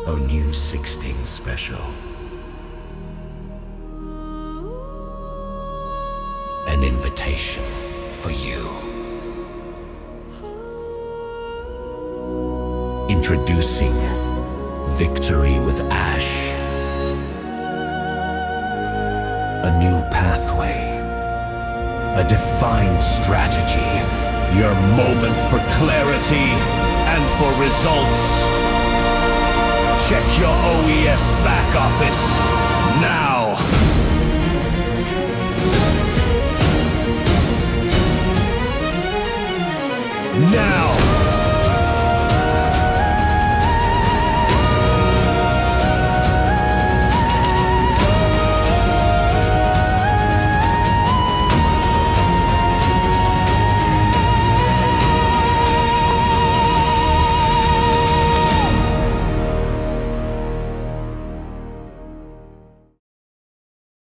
A new 16 special. An invitation for you. Introducing Victory with Ash. A new pathway. A defined strategy. Your moment for clarity and for results. Check your O.E.S. back office now. Now!